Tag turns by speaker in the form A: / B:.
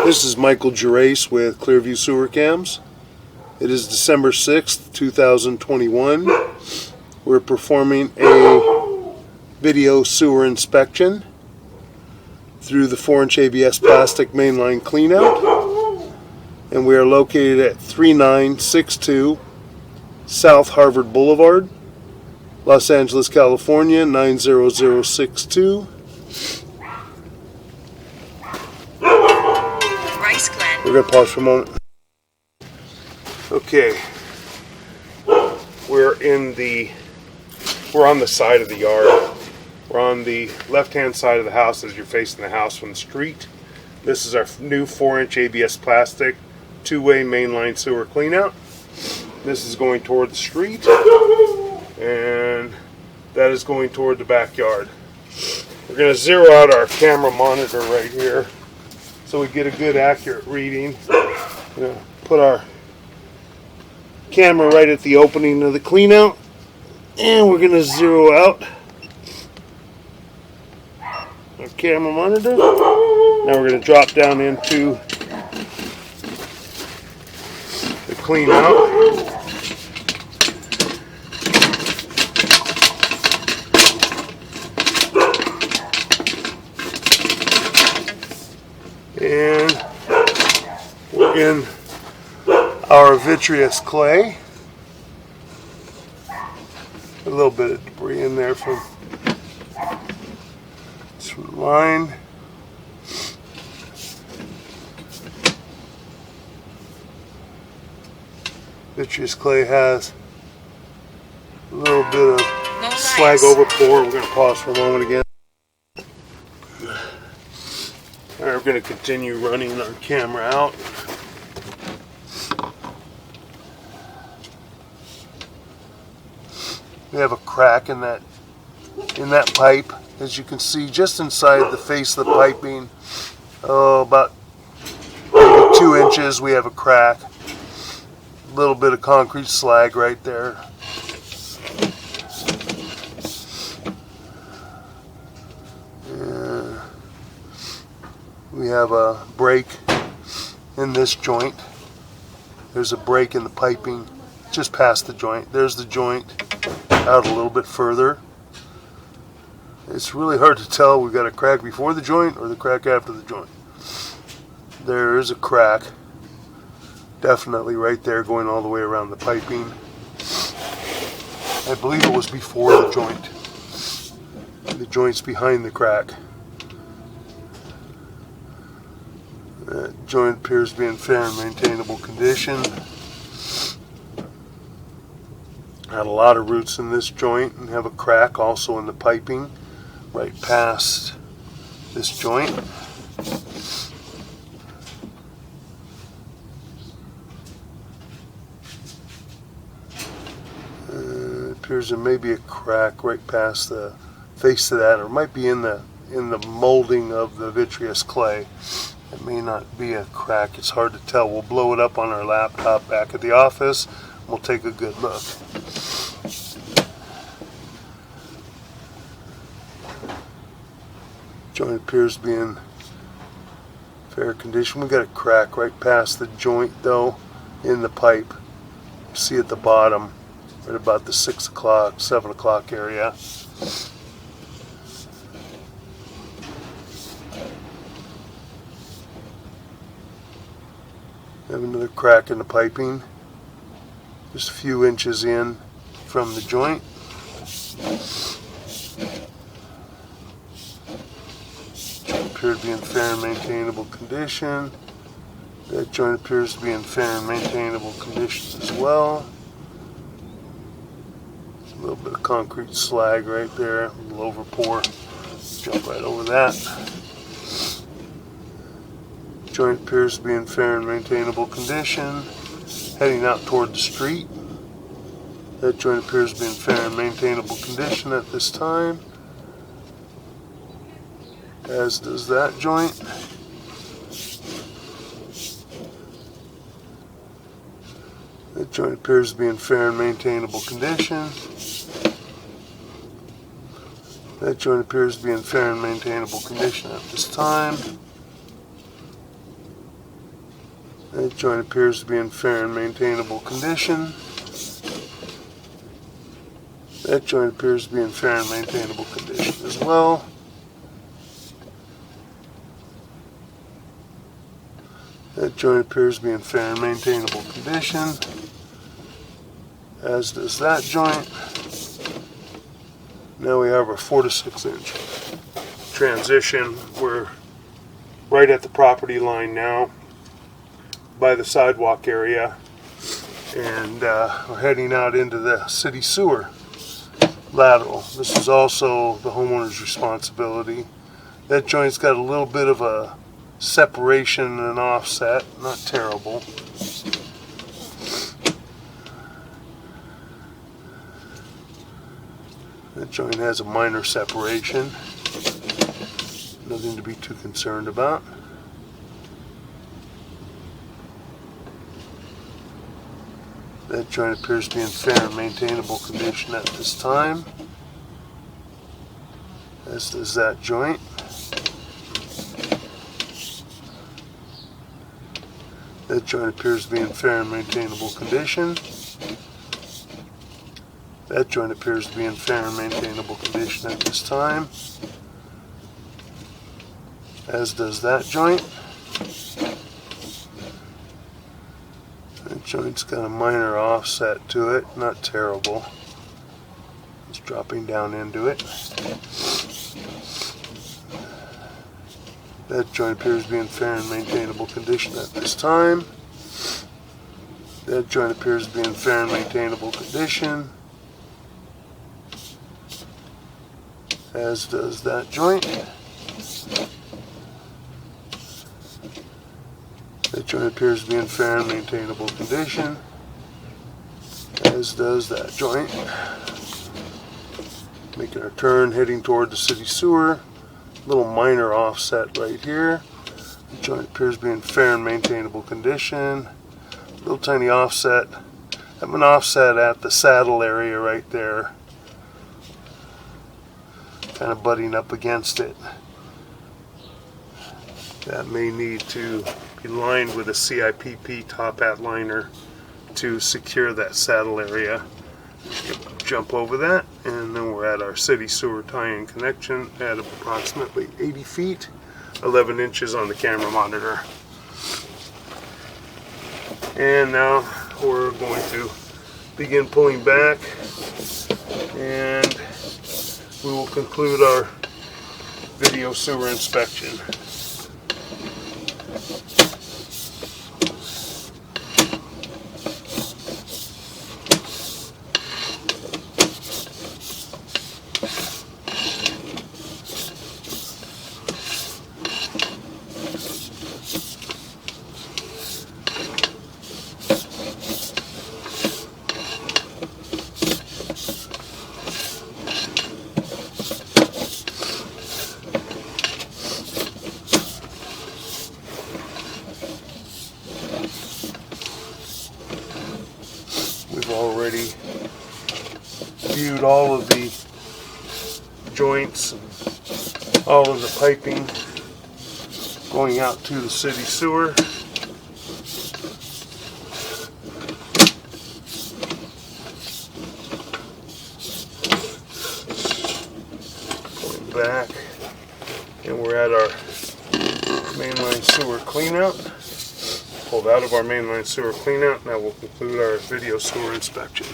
A: This is Michael Gerace with Clearview Sewer Cams. It is December 6th, 2021. We're performing a video sewer inspection through the 4-inch ABS plastic mainline cleanout. And we are located at 3962 South Harvard Boulevard, Los Angeles, California, 90062. We're going to pause for a moment. Okay, we're on the side of the yard. We're on the left-hand side of the house as you're facing the house from the street. This is our new 4-inch ABS plastic two-way mainline sewer cleanout. This is going toward the street, and that is going toward the backyard. We're going to zero out our camera monitor right here so we get a good accurate reading. Put our camera right at the opening of the cleanout, and we're going to zero out our camera monitor. Now we're going to drop down into the cleanout. And we're in our vitreous clay. A little bit of debris in there from the line. Vitreous clay has a little bit of slag overpour. We're going to pause for a moment again. Alright, we're going to continue running our camera out. We have a crack in that pipe, as you can see, just inside the face of the piping. About maybe 2 inches. We have a crack. A little bit of concrete slag right there. We have a break in this joint. There's a break in the piping just past the joint. There's the joint out a little bit further. It's really hard to tell we've got a crack before the joint or the crack after the joint. There is a crack, definitely right there, going all the way around the piping. I believe it was before the joint. The joint's behind the crack. That joint appears to be in fair and maintainable condition. Had a lot of roots in this joint and have a crack also in the piping right past this joint. Appears there may be a crack right past the face of that, or it might be in the molding of the vitreous clay. It may not be a crack. It's hard to tell. We'll blow it up on our laptop back at the office. We'll take a good look. Joint appears to be in fair condition. We got a crack right past the joint though in the pipe. You see at the bottom, right about the 6 o'clock, 7 o'clock area. Have another crack in the piping, just a few inches in from the joint. Appears to be in fair and maintainable condition. That joint appears to be in fair and maintainable condition as well. A little bit of concrete slag right there, a little overpour. Jump right over that. Joint appears to be in fair and maintainable condition. Heading out toward the street. That joint appears to be in fair and maintainable condition at this time, as does that joint. That joint appears to be in fair and maintainable condition. That joint appears to be in fair and maintainable condition at this time. That joint appears to be in fair and maintainable condition. That joint appears to be in fair and maintainable condition as well. That joint appears to be in fair and maintainable condition, as does that joint. Now we have our 4 to 6 inch transition. We're right at the property line now, by the sidewalk area, and we're heading out into the city sewer lateral. This is also the homeowner's responsibility. That joint's got a little bit of a separation and offset, not terrible. That joint has a minor separation, nothing to be too concerned about. That joint appears to be in fair and maintainable condition at this time, as does that joint. That joint appears to be in fair and maintainable condition. That joint appears to be in fair and maintainable condition at this time, as does that joint. That joint's got a minor offset to it, not terrible. It's dropping down into it. That joint appears to be in fair and maintainable condition at this time. That joint appears to be in fair and maintainable condition, as does that joint. That joint appears to be in fair and maintainable condition, as does that joint. Making our turn, heading toward the city sewer. Little minor offset right here. The joint appears to be in fair and maintainable condition. Little tiny offset. I have an offset at the saddle area right there, kind of butting up against it. That may need to be lined with a CIPP top hat liner to secure that saddle area. Jump over that, and then we're at our city sewer tie-in connection at approximately 80 feet, 11 inches on the camera monitor. And now we're going to begin pulling back, and we will conclude our video sewer inspection. We've already viewed all of the joints and all of the piping going out to the city sewer. Going back, and we're at our mainline sewer cleanout. Pulled out of our mainline sewer cleanout. Now we'll conclude our video sewer inspection.